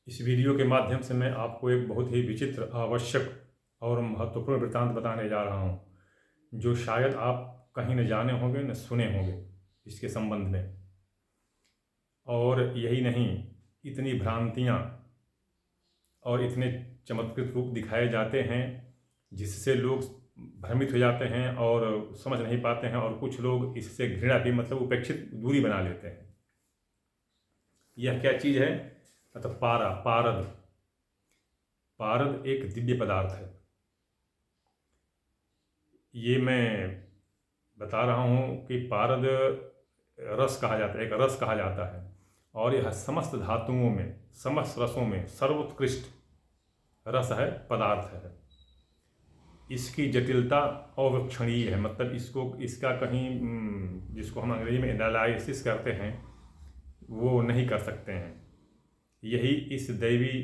इस वीडियो के माध्यम से मैं आपको एक बहुत ही विचित्र, आवश्यक और महत्वपूर्ण वृत्तांत बताने जा रहा हूँ, जो शायद आप कहीं न जाने होंगे न सुने होंगे इसके संबंध में। और यही नहीं, इतनी भ्रांतियाँ और इतने चमत्कृत रूप दिखाए जाते हैं, जिससे लोग भ्रमित हो जाते हैं और समझ नहीं पाते हैं, और कुछ लोग इससे घृणा भी, मतलब उपेक्षित दूरी बना लेते हैं। यह क्या चीज़ है? मतलब पारद। पारद एक दिव्य पदार्थ है। ये मैं बता रहा हूँ कि पारद रस कहा जाता है, एक रस कहा जाता है, और यह समस्त धातुओं में, समस्त रसों में सर्वोत्कृष्ट रस है, पदार्थ है। इसकी जटिलता अविक्षणीय है, मतलब इसका कहीं जिसको हम अंग्रेजी में एनालिसिस करते हैं, वो नहीं कर सकते हैं। यही इस दैवी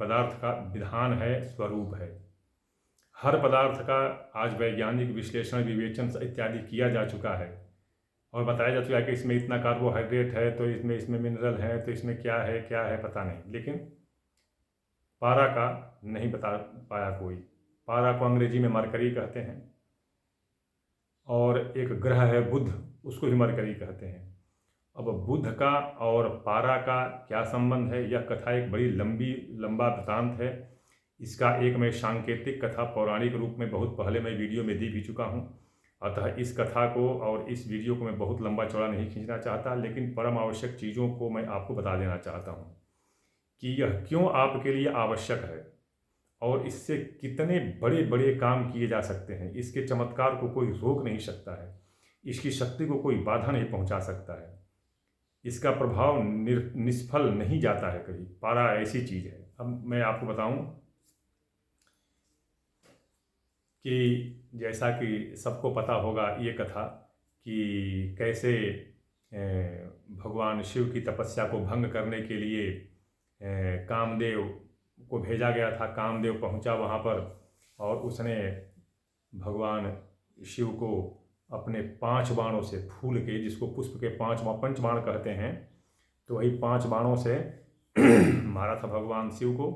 पदार्थ का विधान है, स्वरूप है। हर पदार्थ का आज वैज्ञानिक विश्लेषण, विवेचन इत्यादि किया जा चुका है, और बताया जा चुका है कि इसमें इतना कार्बोहाइड्रेट है, तो इसमें मिनरल है, तो इसमें क्या है पता नहीं। लेकिन पारा का नहीं बता पाया कोई। पारा को अंग्रेजी में मरकरी कहते हैं, और एक ग्रह है बुध, उसको भी मरकरी कहते हैं। अब बुध का और पारा का क्या संबंध है, यह कथा एक बड़ी लंबा वृतांत है। इसका एक मैं सांकेतिक कथा पौराणिक रूप में बहुत पहले मैं वीडियो में दे भी चुका हूँ। अतः इस कथा को और इस वीडियो को मैं बहुत लंबा चौड़ा नहीं खींचना चाहता, लेकिन परम आवश्यक चीज़ों को मैं आपको बता देना चाहता हूँ कि यह क्यों आपके लिए आवश्यक है, और इससे कितने बड़े बड़े काम किए जा सकते हैं। इसके चमत्कार को कोई रोक नहीं सकता है, इसकी शक्ति को कोई बाधा नहीं पहुँचा सकता है, इसका प्रभाव निष्फल नहीं जाता है कभी। पारा ऐसी चीज़ है। अब मैं आपको बताऊं कि जैसा कि सबको पता होगा ये कथा, कि कैसे भगवान शिव की तपस्या को भंग करने के लिए कामदेव को भेजा गया था। कामदेव पहुंचा वहां पर, और उसने भगवान शिव को अपने 5 बाणों से, फूल के, जिसको पुष्प के 5 पंचबाण कहते हैं, तो वही 5 बाणों से मारा था भगवान शिव को।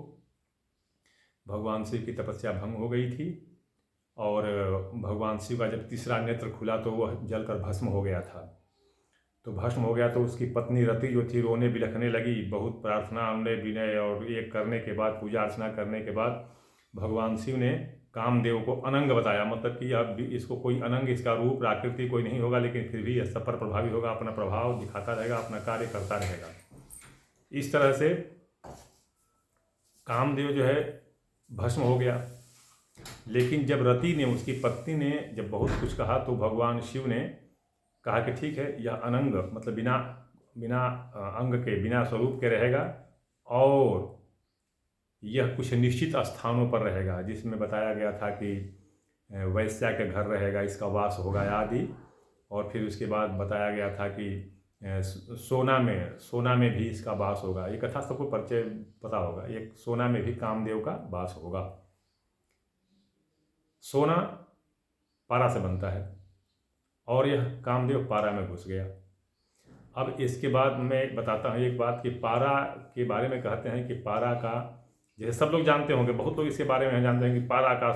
भगवान शिव की तपस्या भंग हो गई थी, और भगवान शिव का जब तीसरा नेत्र खुला तो वह जलकर भस्म हो गया था। तो भस्म हो गया तो उसकी पत्नी रति जो थी, रोने बिलखने लगी। बहुत प्रार्थना, उन्हें विनय और ये करने के बाद, पूजा अर्चना करने के बाद, भगवान शिव ने कामदेव को अनंग बताया, मतलब कि अब इसको कोई अनंग, इसका रूप आकृति कोई नहीं होगा, लेकिन फिर भी यह सब पर प्रभावी होगा, अपना प्रभाव दिखाता रहेगा, अपना कार्य करता रहेगा। इस तरह से कामदेव जो है भस्म हो गया। लेकिन जब रति ने, उसकी पत्नी ने जब बहुत कुछ कहा, तो भगवान शिव ने कहा कि ठीक है, यह अनंग, मतलब बिना अंग के, बिना स्वरूप के रहेगा, और यह कुछ निश्चित स्थानों पर रहेगा, जिसमें बताया गया था कि वैश्या के घर रहेगा, इसका वास होगा आदि। और फिर उसके बाद बताया गया था कि सोना में भी इसका वास होगा। ये कथा सबको परिचय पता होगा। एक सोना में भी कामदेव का वास होगा। सोना पारा से बनता है, और यह कामदेव पारा में घुस गया। अब इसके बाद मैं बताता हूँ एक बात, कि पारा के बारे में कहते हैं कि पारा का, जैसे सब लोग जानते होंगे, बहुत लोग इसके बारे में जानते हैं कि पारा का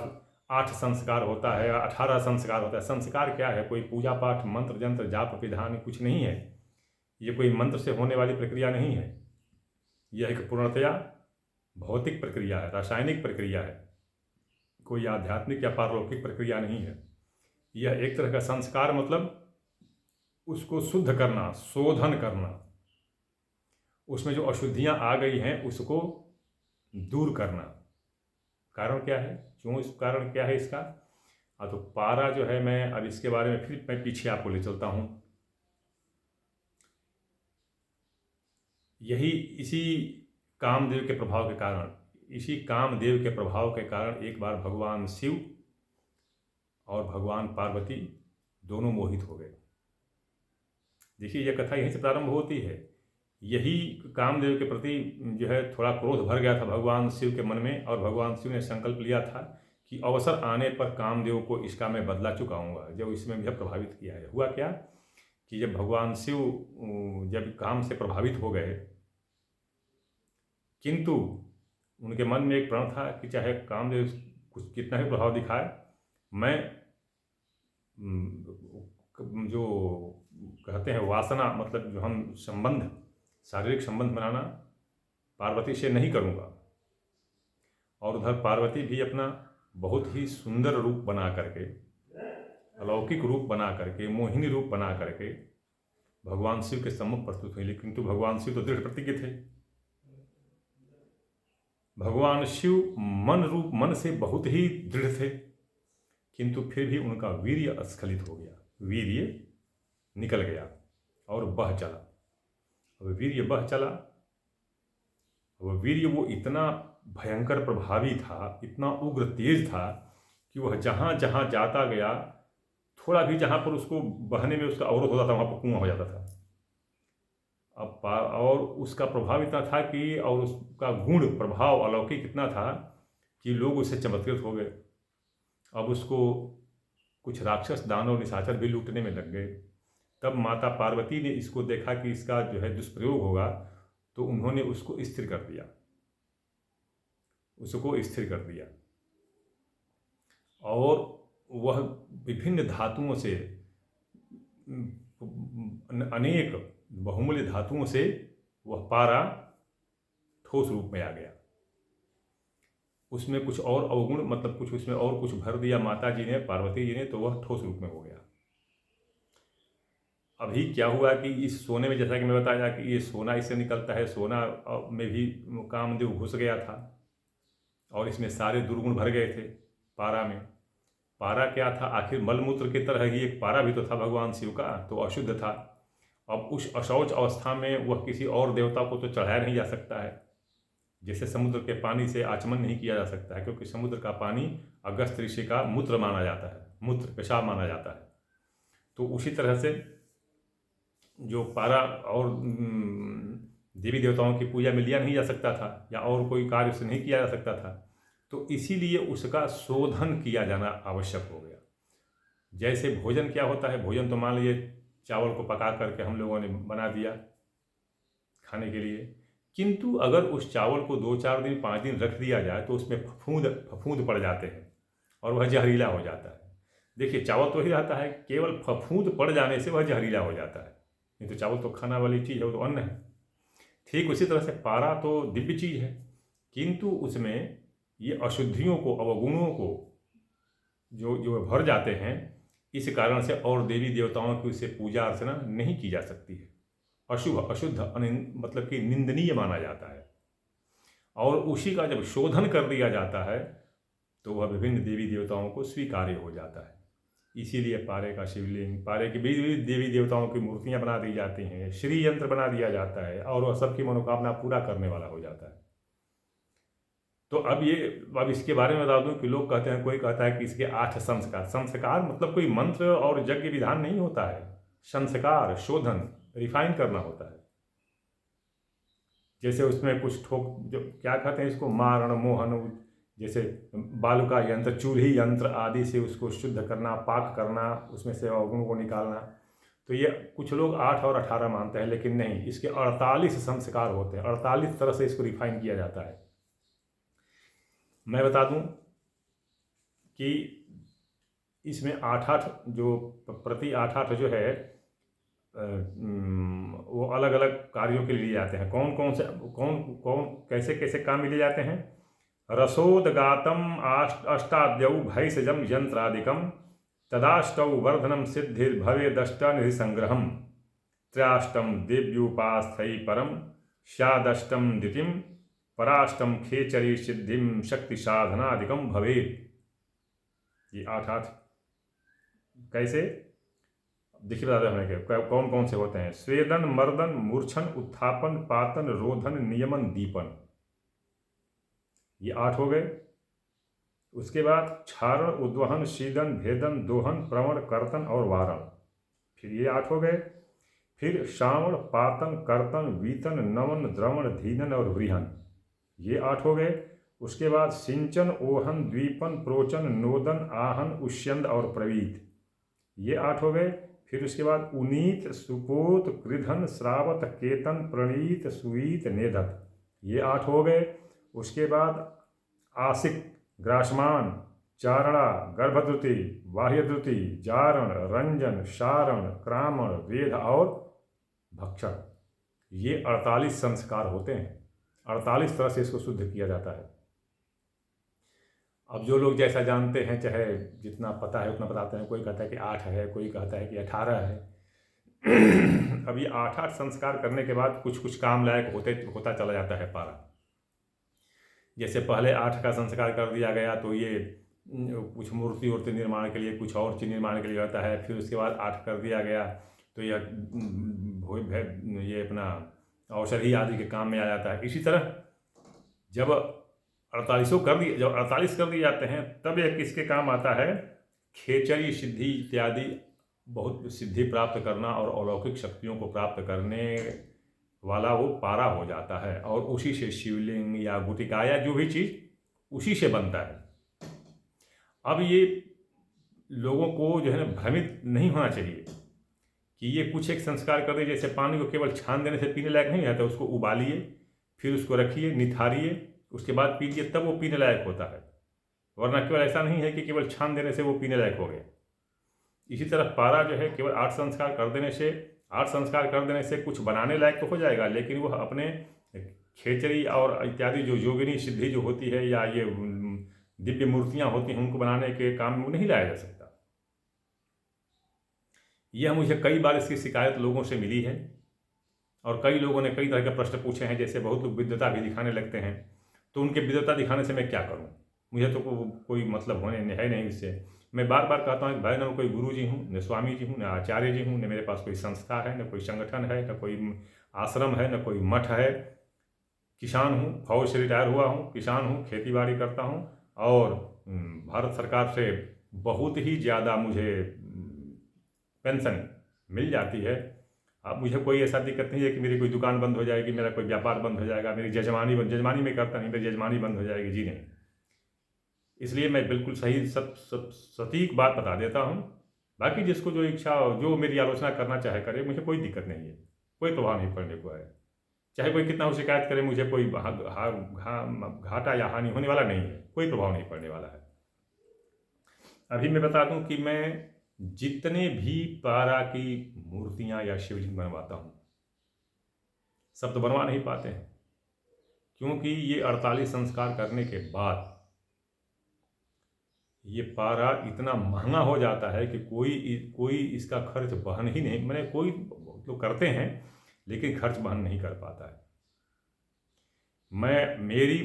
8 संस्कार होता है, 18 संस्कार होता है। संस्कार क्या है? कोई पूजा पाठ, मंत्र जंत्र, जाप विधान कुछ नहीं है। ये कोई मंत्र से होने वाली प्रक्रिया नहीं है। यह एक पूर्णतया भौतिक प्रक्रिया है, रासायनिक प्रक्रिया है, कोई आध्यात्मिक या पारलौकिक प्रक्रिया नहीं है। यह एक तरह का संस्कार, मतलब उसको शुद्ध करना, शोधन करना, उसमें जो अशुद्धियां आ गई हैं उसको दूर करना। कारण क्या है, क्यों, इस कारण क्या है इसका? तो पारा जो है, मैं अब इसके बारे में फिर मैं पीछे आपको ले चलता हूँ। इसी कामदेव के प्रभाव के कारण, इसी कामदेव के प्रभाव के कारण एक बार भगवान शिव और भगवान पार्वती दोनों मोहित हो गए। देखिए, यह कथा यहीं से प्रारंभ होती है। यही कामदेव के प्रति जो है थोड़ा क्रोध भर गया था भगवान शिव के मन में, और भगवान शिव ने संकल्प लिया था कि अवसर आने पर कामदेव को इसका मैं बदला चुकाऊंगा, जो इसमें भी प्रभावित किया है। हुआ क्या कि जब भगवान शिव जब काम से प्रभावित हो गए, किंतु उनके मन में एक प्रण था कि चाहे कामदेव कुछ कितना ही प्रभाव दिखाए, मैं जो कहते हैं वासना, मतलब जो हम संबंध, शारीरिक संबंध बनाना पार्वती से नहीं करूँगा। और उधर पार्वती भी अपना बहुत ही सुंदर रूप बना करके, अलौकिक रूप बना करके, मोहिनी रूप बना करके भगवान शिव के सम्मुख प्रस्तुत हुई। लेकिन भगवान शिव तो दृढ़ प्रतिज्ञ थे। भगवान शिव मन से बहुत ही दृढ़ थे, किंतु फिर भी उनका वीर्य स्खलित हो गया, वीर्य निकल गया और बह चला। अब वीर्य बह चला, वह वीर्य वो इतना भयंकर प्रभावी था, इतना उग्र तेज था कि वह जहाँ जहाँ जाता गया, थोड़ा भी जहाँ पर उसको बहने में उसका अवरोध होता था वहाँ पर कुआं हो जाता था। अब और उसका प्रभाव इतना था कि, और उसका गुण प्रभाव अलौकिक इतना था कि लोग उससे चमत्कृत हो गए। अब उसको कुछ राक्षस, दानव, निशाचर भी लूटने में लग गए। तब माता पार्वती ने इसको देखा कि इसका जो है दुष्प्रयोग होगा, तो उन्होंने उसको स्थिर कर दिया, और वह विभिन्न धातुओं से, अनेक बहुमूल्य धातुओं से वह पारा ठोस रूप में आ गया। उसमें कुछ और अवगुण, मतलब कुछ उसमें और कुछ भर दिया माता जी ने, पार्वती जी ने, तो वह ठोस रूप में हो गया। अभी क्या हुआ कि इस सोने में, जैसा कि मैं बताया कि ये सोना इससे निकलता है, सोना में भी कामदेव घुस गया था और इसमें सारे दुर्गुण भर गए थे पारा में। पारा क्या था? आखिर मलमूत्र की तरह ही एक पारा भी तो था भगवान शिव का, तो अशुद्ध था। अब उस अशौच अवस्था में वह किसी और देवता को तो चढ़ाया नहीं जा सकता है, जैसे समुद्र के पानी से आचमन नहीं किया जा सकता है, क्योंकि समुद्र का पानी अगस्त ऋषि का मूत्र माना जाता है, मूत्र पेशाब माना जाता है। तो उसी तरह से जो पारा और देवी देवताओं की पूजा में लिया नहीं जा सकता था, या और कोई कार्य उससे नहीं किया जा सकता था, तो इसीलिए उसका शोधन किया जाना आवश्यक हो गया। जैसे भोजन क्या होता है, भोजन तो मान लीजिए चावल को पका करके हम लोगों ने बना दिया खाने के लिए, किंतु अगर उस चावल को 2-4 दिन 5 दिन रख दिया जाए तो उसमें फफूंद पड़ जाते हैं और वह जहरीला हो जाता है। देखिए, चावल तो ही रहता है, केवल फफूंद पड़ जाने से वह जहरीला हो जाता है। नहीं तो चावल तो खाना वाली चीज़ है, वो तो अन्न है। ठीक उसी तरह से पारा तो दिव्य चीज़ है, किंतु उसमें ये अशुद्धियों को, अवगुणों को जो भर जाते हैं, इस कारण से और देवी देवताओं की उससे पूजा अर्चना नहीं की जा सकती है। अशुभ, अशुद्ध, मतलब कि निंदनीय माना जाता है। और उसी का जब शोधन कर दिया जाता है तो वह विभिन्न देवी देवताओं को स्वीकार्य हो जाता है। इसीलिए पारे का शिवलिंग, पारे की विभिन्न देवी देवताओं की मूर्तियां बना दी जाती हैं, श्री यंत्र बना दिया जाता है, और वह सबकी मनोकामना पूरा करने वाला हो जाता है। तो अब इसके बारे में बता दूं कि लोग कहते हैं, कोई कहता है कि इसके 8 संस्कार, संस्कार मतलब कोई मंत्र और यज्ञ विधान नहीं होता है। संस्कार, शोधन, रिफाइन करना होता है। जैसे उसमें कुछ जो क्या कहते हैं इसको, मारण, मोहन, जैसे बालुका यंत्र, चूल्ही यंत्र आदि से उसको शुद्ध करना, पाक करना, उसमें से अवगुण को निकालना। तो ये कुछ लोग 8 और 18 मानते हैं, लेकिन नहीं, इसके 48 संस्कार होते हैं। 48 तरह से इसको रिफाइन किया जाता है। मैं बता दूं कि इसमें 8-8 जो प्रति 8-8 जो है वो अलग अलग कार्यों के लिए जाते हैं। कौन कैसे कैसे काम में लिए जाते हैं? रसोदगातम अष्टाद्यौ भैषजम यंत्रादिकम तदाष्टौ वर्धनम सिद्धिर्भवेदष्टानिधि संग्रहम त्रयाष्टम देव्योपास्थै परम स्यादष्टम द्वितीयम पराष्टम खेचरी सिद्धिम शक्ति साधनादिकम भवेत्। ये 8-8 कैसे देखिए, बताते हैं हमें कौन कौन से होते हैं। स्वेदन, मर्दन, मूर्छन, उत्थापन, पातन, रोधन, नियमन, दीपन, ये 8 हो गए। उसके बाद क्षारण, उद्वहन, शीदन, भेदन, दोहन, प्रवण, कर्तन और वारण, फिर ये 8 हो गए। फिर श्रावण, पातन, कर्तन, वीतन, नमन, द्रवण, धीनन और वृहन, ये 8 हो गए। उसके बाद सिंचन, ओहन, द्वीपन, प्रोचन, नोदन, आहन, उष्यंद और प्रवीत, ये 8 हो गए। फिर उसके बाद उनीत, सुपोत, कृधन, श्रावत, केतन, प्रणीत, सुईत, नेदत, ये 8 हो गए। उसके बाद आसिक, ग्रासमान, चारणा, गर्भद्रुति, बाह्यद्रुति, जारण, रंजन, शारण, क्रामण, वेद और भक्षण। ये 48 संस्कार होते हैं। 48 तरह से इसको शुद्ध किया जाता है। अब जो लोग जैसा जानते हैं, चाहे जितना पता है उतना बताते हैं। कोई कहता है कि 8 है, कोई कहता है कि 18 है। अब ये 8 संस्कार करने के बाद कुछ कुछ काम लायक होता चला जाता है पारा। जैसे पहले 8 का संस्कार कर दिया गया तो ये कुछ मूर्ति निर्माण के लिए, कुछ और चीज़ निर्माण के लिए होता है। फिर उसके बाद 8 कर दिया गया तो ये अपना औषधि आदि के काम में आ जाता है। इसी तरह जब 48 कर दिए जाते हैं तब एक किसके काम आता है, खेचरी, सिद्धि इत्यादि बहुत सिद्धि प्राप्त करना और अलौकिक शक्तियों को प्राप्त करने वाला वो पारा हो जाता है। और उसी से शिवलिंग या गुटिका या जो भी चीज़ उसी से बनता है। अब ये लोगों को जो है ना भ्रमित नहीं होना चाहिए कि ये कुछ एक संस्कार कर दे। जैसे पानी को केवल छान देने से पीने लायक नहीं रहता, उसको उबालिए, फिर उसको रखिए, निथारिए, उसके बाद पीजिए, तब वो पीने लायक होता है। वरना केवल ऐसा नहीं है कि केवल छान देने से वो पीने लायक हो गया। इसी तरह पारा जो है केवल 8 संस्कार कर देने से कुछ बनाने लायक तो हो जाएगा, लेकिन वह अपने खेचरी और इत्यादि जो योगिनी सिद्धि जो होती है या ये दिव्य मूर्तियाँ होती हैं उनको बनाने के काम में नहीं लाया जा सकता। यह मुझे कई बार इसकी शिकायत लोगों से मिली है और कई लोगों ने कई तरह के प्रश्न पूछे हैं। जैसे बहुत लोग विद्वता भी दिखाने लगते हैं, तो उनके विद्वता दिखाने से मैं क्या करूं? मुझे तो कोई मतलब है नहीं इससे। मैं बार बार कहता हूँ कि भाई, न कोई गुरु जी हूँ, न स्वामी जी हूँ, न आचार्य जी हूँ, न मेरे पास कोई संस्था है, न कोई संगठन है, न कोई आश्रम है, न कोई मठ है। किसान हूँ, फौज से रिटायर हुआ हूँ, किसान हूँ, खेती बाड़ी करता हूँ और भारत सरकार से बहुत ही ज़्यादा मुझे पेंशन मिल जाती है। अब मुझे कोई ऐसा दिक्कत नहीं है कि मेरी कोई दुकान बंद हो जाएगी, मेरा कोई व्यापार बंद हो जाएगा, मेरी जजमानी में करता नहीं, मेरी जजमानी बंद हो जाएगी, जी नहीं। इसलिए मैं बिल्कुल सही सटीक बात बता देता हूँ। बाकी जिसको जो इच्छा, जो मेरी आलोचना करना चाहे करे, मुझे कोई दिक्कत नहीं है, कोई प्रभाव नहीं पड़ने को है। चाहे कोई कितना हो शिकायत करे, मुझे कोई घाटा या हानि होने वाला नहीं है, कोई प्रभाव नहीं पड़ने वाला है। अभी मैं बता दूं कि मैं जितने भी पारा की मूर्तियां या शिवलिंग बनवाता हूं, सब तो बनवा नहीं पाते हैं, क्योंकि ये 48 संस्कार करने के बाद ये पारा इतना महंगा हो जाता है कि कोई इसका खर्च वहन ही नहीं, मैंने कोई तो करते हैं लेकिन खर्च वहन नहीं कर पाता है। मेरी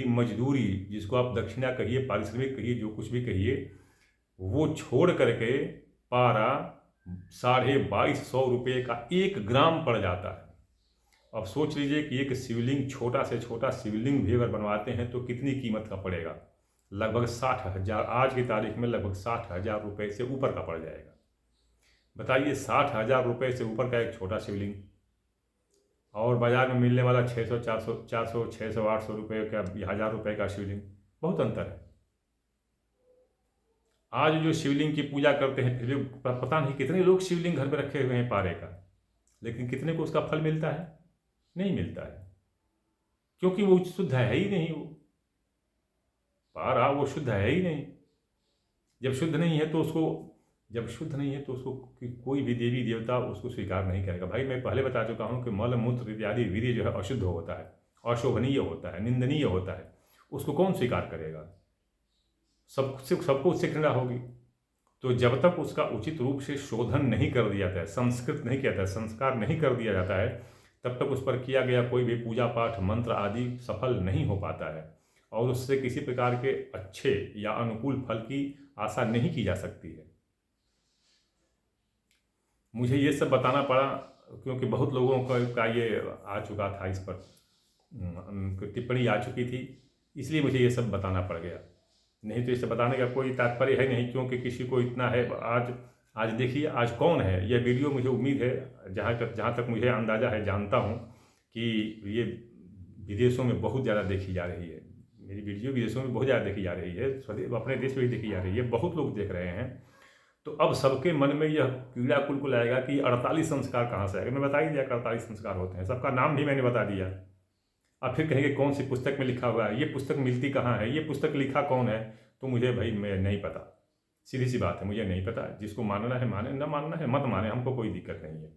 मजदूरी जिसको आप दक्षिणा कहिए, पारिश्रमिक कहिए, जो कुछ भी कहिए, वो छोड़ करके पारा 2250 रुपये का 1 ग्राम पड़ जाता है। अब सोच लीजिए कि एक शिवलिंग, छोटा से छोटा शिवलिंग भी अगर बनवाते हैं तो कितनी कीमत का पड़ेगा। लगभग 60,000, आज की तारीख में लगभग 60,000 रुपये से ऊपर का पड़ जाएगा। बताइए, 60,000 रुपये से ऊपर का एक छोटा शिवलिंग और बाज़ार में मिलने वाला 600, 400, 800 रुपये का, 1000 रुपये का शिवलिंग, बहुत अंतर है। आज जो शिवलिंग की पूजा करते हैं, फिर भी पता नहीं कितने लोग शिवलिंग घर में रखे हुए हैं पारे का, लेकिन कितने को उसका फल मिलता है? नहीं मिलता है, क्योंकि वो शुद्ध है ही नहीं। वो पारा वो शुद्ध है ही नहीं। जब शुद्ध नहीं है तो उसको कोई भी देवी देवता उसको स्वीकार नहीं करेगा। भाई, मैं पहले बता चुका हूँ कि मल मूत्र इत्यादि वीर्य जो है अशुद्ध होता है, अशोभनीय होता है, निंदनीय होता है। उसको कौन स्वीकार करेगा? सबको उससे घृणा होगी। तो जब तक उसका उचित रूप से शोधन नहीं कर दिया जाता है, संस्कृत नहीं किया जाता है, संस्कार नहीं कर दिया जाता है, तब तक उस पर किया गया कोई भी पूजा पाठ, मंत्र आदि सफल नहीं हो पाता है और उससे किसी प्रकार के अच्छे या अनुकूल फल की आशा नहीं की जा सकती है। मुझे ये सब बताना पड़ा क्योंकि बहुत लोगों का ये आ चुका था, इस पर टिप्पणी आ चुकी थी, इसलिए मुझे ये सब बताना पड़ गया। नहीं तो इसे बताने का कोई तात्पर्य है नहीं, क्योंकि किसी को इतना है। आज देखिए, आज कौन है यह वीडियो, मुझे उम्मीद है, जहाँ तक मुझे अंदाज़ा है, जानता हूँ कि ये विदेशों में बहुत ज़्यादा देखी जा रही है। मेरी वीडियो विदेशों में बहुत ज़्यादा देखी जा रही है, अपने देश में भी देखी जा रही है, बहुत लोग देख रहे हैं। तो अब सबके मन में यह कीड़ा कुल आएगा कि 48 संस्कार कहाँ से आएगा। मैं बता ही दिया कि 48 संस्कार होते हैं, सबका नाम भी मैंने बता दिया। अब फिर कहेंगे कौन सी पुस्तक में लिखा हुआ है, ये पुस्तक मिलती कहाँ है, ये पुस्तक लिखा कौन है, तो मुझे भाई मैं नहीं पता, सीधी सी बात है, मुझे नहीं पता। जिसको मानना है माने, ना मानना है मत माने, हमको कोई दिक्कत नहीं है।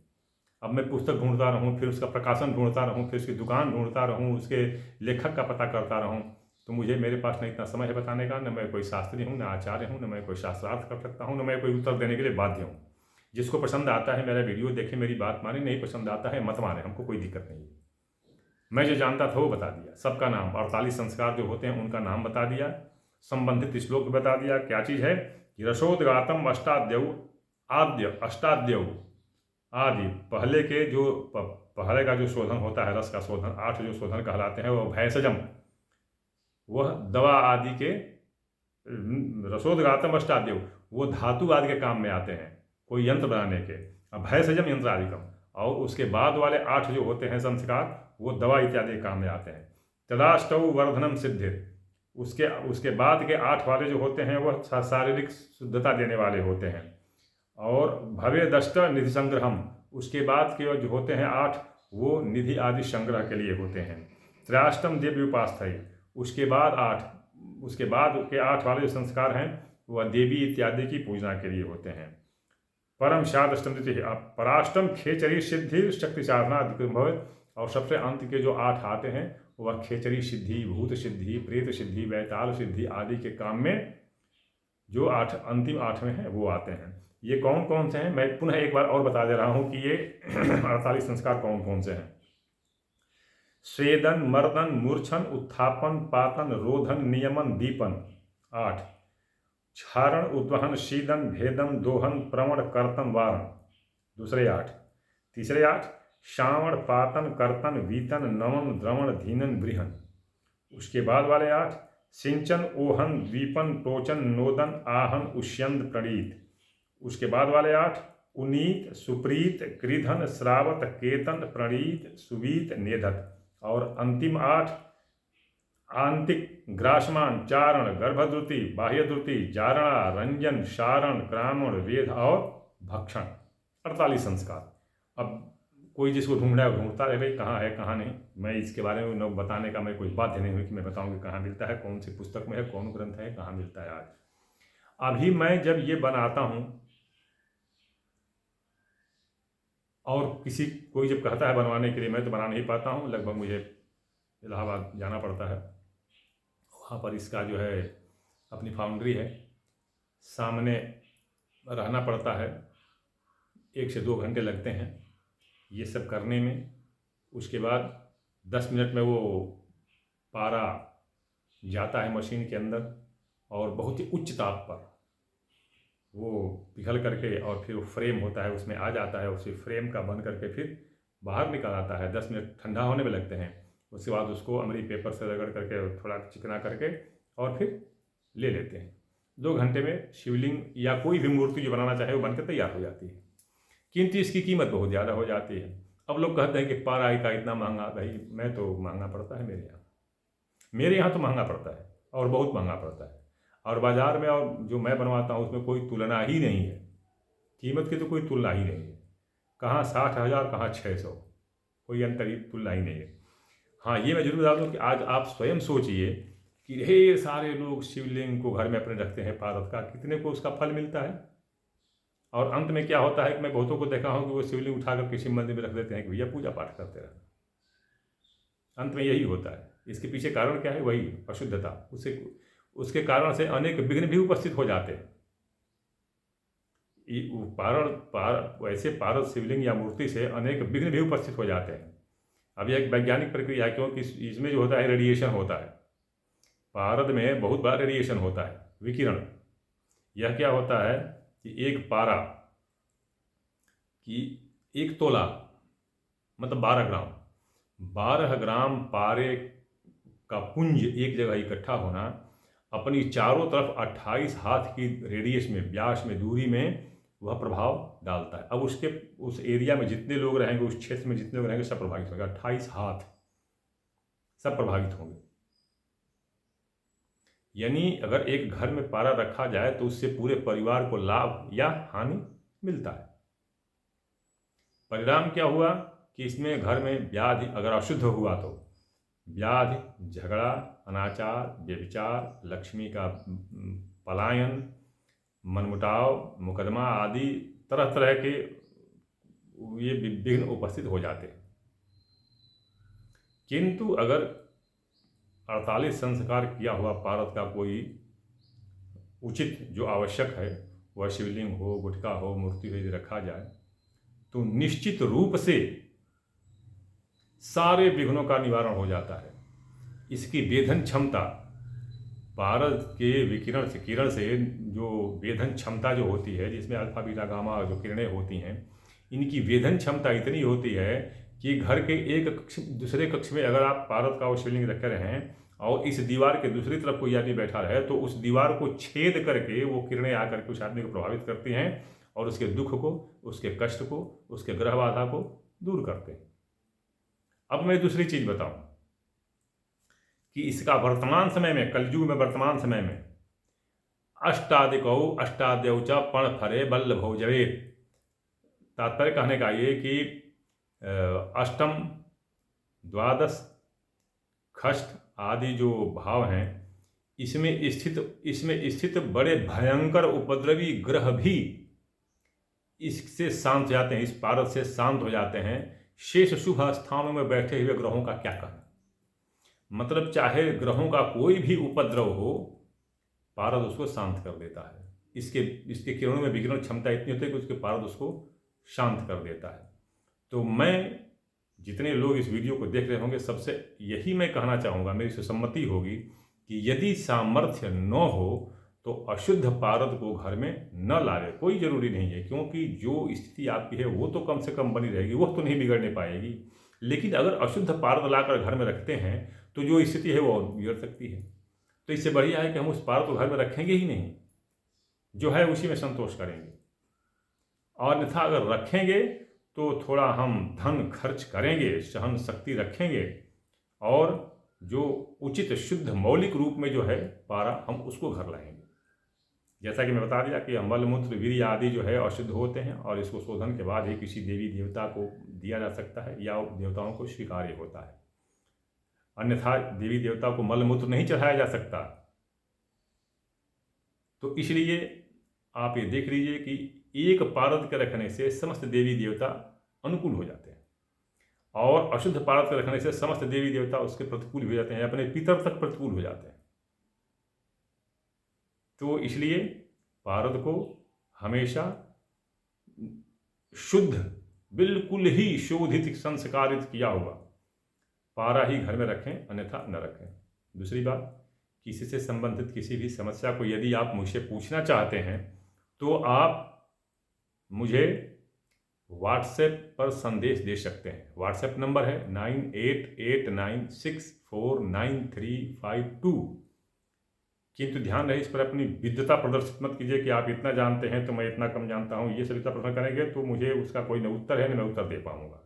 अब मैं पुस्तक ढूंढता रहूँ, फिर उसका प्रकाशन ढूंढता रहूँ, फिर उसकी दुकान ढूंढता रहूँ, उसके लेखक का पता करता रहूँ, तो मुझे, मेरे पास न इतना समय है बताने का, न मैं कोई शास्त्री हूँ, न आचार्य हूँ, न मैं कोई शास्त्रार्थ कर सकता हूँ, न मैं कोई उत्तर देने के लिए बाध्य हूँ। जिसको पसंद आता है मेरा वीडियो देखे, मेरी बात माने, नहीं पसंद आता है मत माने, हमको कोई दिक्कत नहीं है। मैं जो जानता था वो बता दिया, सबका नाम 48 संस्कार जो होते हैं उनका नाम बता दिया, संबंधित श्लोक बता दिया। क्या चीज़ है कि रसोदगातम अष्टाद्यौ आद्य अष्टाद्यौ आदि, पहले के जो पहले का जो शोधन होता है, रस का शोधन, 8 जो शोधन कहलाते हैं, वह भैषजम, वह दवा आदि के, रसोदगातम अष्टाद्यौ वो धातु आदि के काम में आते हैं, कोई यंत्र बनाने के, भैषजम यंत्र आदिकम। और उसके बाद वाले 8 जो होते हैं संस्कार, वो दवा इत्यादि के काम में आते हैं। तदाष्टौ वर्धनम सिद्धिर, उसके बाद के 8 वाले जो होते हैं वह शारीरिक शुद्धता देने वाले होते हैं। और भव्य दष्ट निधि संग्रहम, उसके बाद के जो होते हैं 8, वो निधि आदि संग्रह के लिए होते हैं। त्रयाष्टम देवी उपास्थय, उसके बाद के 8 वाले जो संस्कार हैं वह देवी इत्यादि की पूजना के लिए होते हैं। परम शादष्टम तिथि, पराष्टम खेचरी सिद्धि शक्ति साधना अधिकृत भव, और सबसे अंत के जो 8 आते हैं वह खेचरी सिद्धि, भूत सिद्धि, प्रेत सिद्धि, वैताल सिद्धि आदि के काम में जो 8 अंतिम 8वें हैं वो आते हैं। ये कौन कौन से हैं मैं पुनः एक बार और बता दे रहा हूँ कि ये 48 संस्कार कौन कौन से हैं। स्वेदन, मर्दन, मूर्छन, उत्थापन, पातन, रोधन, नियमन, दीपन 8, क्षारण, उद्वहन, शीदन, भेदन, दोहन, प्रवण, कर्तन, वारण दूसरे 8, तीसरे 8 श्रावण, पातन, कर्तन, वीतन, नमन, द्रवण, धीनन, बृहन। उसके बाद वाले 8 सिंचन, ओहन, द्वीपन, टोचन, नोदन, आहन, उष्यंद, प्रणीत। उसके बाद वाले 8 उनीत, सुप्रीत, कृधन, श्रावत, केतन, प्रणीत, सुवीत, नेधत। और अंतिम 8 आंतिक, ग्रासमान, चारण, गर्भद्रुति, बाह्यद्रुति, जारणा, रंजन, शारण, क्रामण, वेद और भक्षण। 48 संस्कार। अब कोई जिसको ढूंढना है ढूंढता रहे भाई, कहाँ है कहाँ नहीं, मैं इसके बारे में न बताने का मैं कोई बाध्य नहीं हुई कि मैं बताऊँ कि कहाँ मिलता है, कौन सी पुस्तक में है, कौन ग्रंथ है, कहाँ मिलता है। आज अभी मैं जब ये बनाता हूँ और कोई जब कहता है बनवाने के लिए, मैं तो बना नहीं पाता हूँ, लगभग मुझे इलाहाबाद जाना पड़ता है, वहाँ पर इसका जो है अपनी फाउंड्री है, सामने रहना पड़ता है, 1 से 2 घंटे लगते हैं ये सब करने में। उसके बाद 10 मिनट में वो पारा जाता है मशीन के अंदर और बहुत ही उच्च ताप पर वो पिघल करके, और फिर वो फ्रेम होता है उसमें आ जाता है, उसी फ्रेम का बन करके फिर बाहर निकल आता है। 10 मिनट ठंडा होने में लगते हैं। उसके बाद उसको अमरी पेपर से रगड़ करके थोड़ा चिकना करके और फिर ले लेते हैं। 2 घंटे में शिवलिंग या कोई भी मूर्ति जो बनाना चाहे वो बनकर तैयार हो जाती है, किंतु इसकी कीमत बहुत ज़्यादा हो जाती है। अब लोग कहते हैं कि पारा का इतना महंगा, भाई मैं तो महंगा पड़ता है मेरे यहाँ तो महंगा पड़ता है और बहुत महंगा पड़ता है, और बाज़ार में और जो मैं बनवाता हूँ उसमें कोई तुलना ही नहीं है, कीमत की तो कोई तुलना ही नहीं है। कहाँ 60,000 कहाँ 600, कोई अंतर तुलना ही नहीं है। हाँ, ये मैं जरूर बता दूँ कि आज आप स्वयं सोचिए कि ढेर सारे लोग शिवलिंग को घर में अपने रखते हैं पार्वत का, कितने को उसका फल मिलता है, और अंत में क्या होता है कि मैं बहुतों को देखा हूँ कि वो शिवलिंग उठाकर किसी मंदिर में रख देते हैं कि भैया पूजा पाठ करते रहना। अंत में यही होता है। इसके पीछे कारण क्या है? वही अशुद्धता, उसके कारण से अनेक विघ्न भी उपस्थित हो जाते हैं। वैसे पारद शिवलिंग या मूर्ति से अनेक विघ्न भी उपस्थित हो जाते हैं। अब यह एक वैज्ञानिक प्रक्रिया है, क्योंकि इसमें जो होता है रेडिएशन होता है, पारद में बहुत बड़ा रेडिएशन होता है, विकिरण। यह क्या होता है कि एक पारा की 1 तोला मतलब 12 ग्राम पारे का पुंज एक जगह इकट्ठा होना, अपनी चारों तरफ 28 हाथ की रेडियस में, व्यास में, दूरी में वह प्रभाव डालता है। अब उस एरिया में जितने लोग रहेंगे, उस क्षेत्र में जितने लोग रहेंगे, सब प्रभावित होंगे। 28 हाथ सब प्रभावित होंगे। यानी अगर एक घर में पारा रखा जाए तो उससे पूरे परिवार को लाभ या हानि मिलता है। परिणाम क्या हुआ कि इसमें घर में व्याधि अगर अशुद्ध हुआ तो व्याधि, झगड़ा, अनाचार, व्यभिचार, लक्ष्मी का पलायन, मनमुटाव, मुकदमा आदि तरह तरह के ये विघ्न उपस्थित हो जाते हैं। किंतु अगर 48 संस्कार किया हुआ पारद का कोई उचित जो आवश्यक है, वह शिवलिंग हो, गुटका हो, मूर्ति हो, यदि रखा जाए तो निश्चित रूप से सारे विघ्नों का निवारण हो जाता है। इसकी वेधन क्षमता, पारद के विकिरण से, किरण से जो वेधन क्षमता जो होती है, जिसमें अल्फा बीटा गामा जो किरणें होती हैं, इनकी वेधन क्षमता इतनी होती है कि घर के एक कक्ष दूसरे कक्ष में अगर आप पारद का शिवलिंग रखे रहें और इस दीवार के दूसरी तरफ कोई आदमी बैठा रहे तो उस दीवार को छेद करके वो किरणें आकर के उस आदमी को प्रभावित करती हैं और उसके दुख को, उसके कष्ट को, उसके ग्रह बाधा को दूर करते हैं। अब मैं दूसरी चीज बताऊं कि इसका वर्तमान समय में, कलयुग में, वर्तमान समय में अष्टादिकौ अष्टाद्यौ च पण फरे बल्लभौ जवेत्। तात्पर्य कहने का ये कि अष्टम, द्वादश, खष्ट आदि जो भाव हैं, इसमें स्थित बड़े भयंकर उपद्रवी ग्रह भी इससे शांत हो जाते हैं, इस पारद से शांत हो जाते हैं। शेष शुभ स्थानों में बैठे हुए ग्रहों का क्या कहना। मतलब चाहे ग्रहों का कोई भी उपद्रव हो, पारद उसको शांत कर देता है। इसके किरणों में विकिरण क्षमता इतनी होती है कि उसके पारद उसको शांत कर देता है। तो मैं, जितने लोग इस वीडियो को देख रहे होंगे, सबसे यही मैं कहना चाहूँगा, मेरी सुसम्मति होगी कि यदि सामर्थ्य न हो तो अशुद्ध पारद को घर में न लावे। कोई ज़रूरी नहीं है, क्योंकि जो स्थिति आपकी है वो तो कम से कम बनी रहेगी, वो तो नहीं बिगड़ने पाएगी। लेकिन अगर अशुद्ध पारद लाकर घर में रखते हैं तो जो स्थिति है वो बिगड़ सकती है। तो इससे बढ़िया है कि हम उस पारद को घर में रखेंगे ही नहीं, जो है उसी में संतोष करेंगे। और अन्यथा अगर रखेंगे तो थोड़ा हम धन खर्च करेंगे, सहन शक्ति रखेंगे और जो उचित शुद्ध मौलिक रूप में जो है पारा, हम उसको घर लाएंगे। जैसा कि मैं बता दिया कि मल मूत्र वीर्य आदि जो है अशुद्ध होते हैं और इसको शोधन के बाद ही किसी देवी देवता को दिया जा सकता है या देवताओं को स्वीकार्य होता है। अन्यथा देवी देवता को मल मूत्र नहीं चढ़ाया जा सकता। तो इसलिए आप ये देख लीजिए कि एक पारद के रखने से समस्त देवी देवता अनुकूल हो जाते हैं और अशुद्ध पारद के रखने से समस्त देवी देवता उसके प्रतिकूल हो जाते हैं, अपने पितर तक प्रतिकूल हो जाते हैं। तो इसलिए पारद को हमेशा शुद्ध, बिल्कुल ही शोधित, संस्कारित किया हुआ पारा ही घर में रखें, अन्यथा न रखें। दूसरी बात, किसी से संबंधित किसी भी समस्या को यदि आप मुझसे पूछना चाहते हैं तो आप मुझे व्हाट्सएप पर संदेश दे सकते हैं। व्हाट्सएप नंबर है 9889649352। किंतु ध्यान रहे, इस पर अपनी विद्वता प्रदर्शित मत कीजिए कि आप इतना जानते हैं तो मैं इतना कम जानता हूँ। ये सभी प्रश्न करेंगे तो मुझे उसका कोई न उत्तर है, न मैं उत्तर दे पाऊंगा।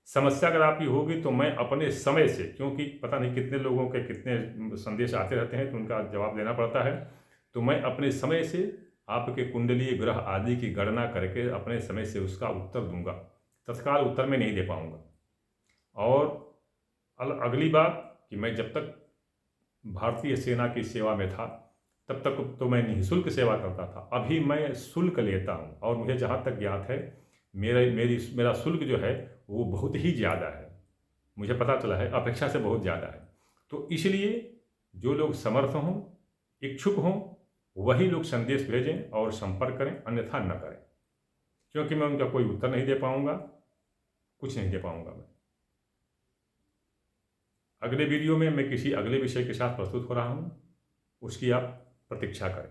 समस्या अगर आपकी होगी तो मैं अपने समय से, क्योंकि पता नहीं कितने लोगों के कितने संदेश आते रहते हैं तो उनका जवाब देना पड़ता है, तो मैं अपने समय से आपके कुंडलीय ग्रह आदि की गणना करके अपने समय से उसका उत्तर दूंगा। तत्काल उत्तर में नहीं दे पाऊंगा। और अगली बात कि मैं जब तक भारतीय सेना की सेवा में था तब तक तो मैं निःशुल्क सेवा करता था। अभी मैं शुल्क लेता हूँ और मुझे जहाँ तक ज्ञात है मेरा शुल्क जो है वो बहुत ही ज़्यादा है। मुझे पता चला है अपेक्षा से बहुत ज़्यादा है। तो इसलिए जो लोग समर्थ हों, इच्छुक हों, वही लोग संदेश भेजें और संपर्क करें, अन्यथा न करें, क्योंकि मैं उनका कोई उत्तर नहीं दे पाऊंगा, कुछ नहीं दे पाऊंगा। मैं अगले वीडियो में मैं किसी अगले विषय के साथ प्रस्तुत हो रहा हूं, उसकी आप प्रतीक्षा करें।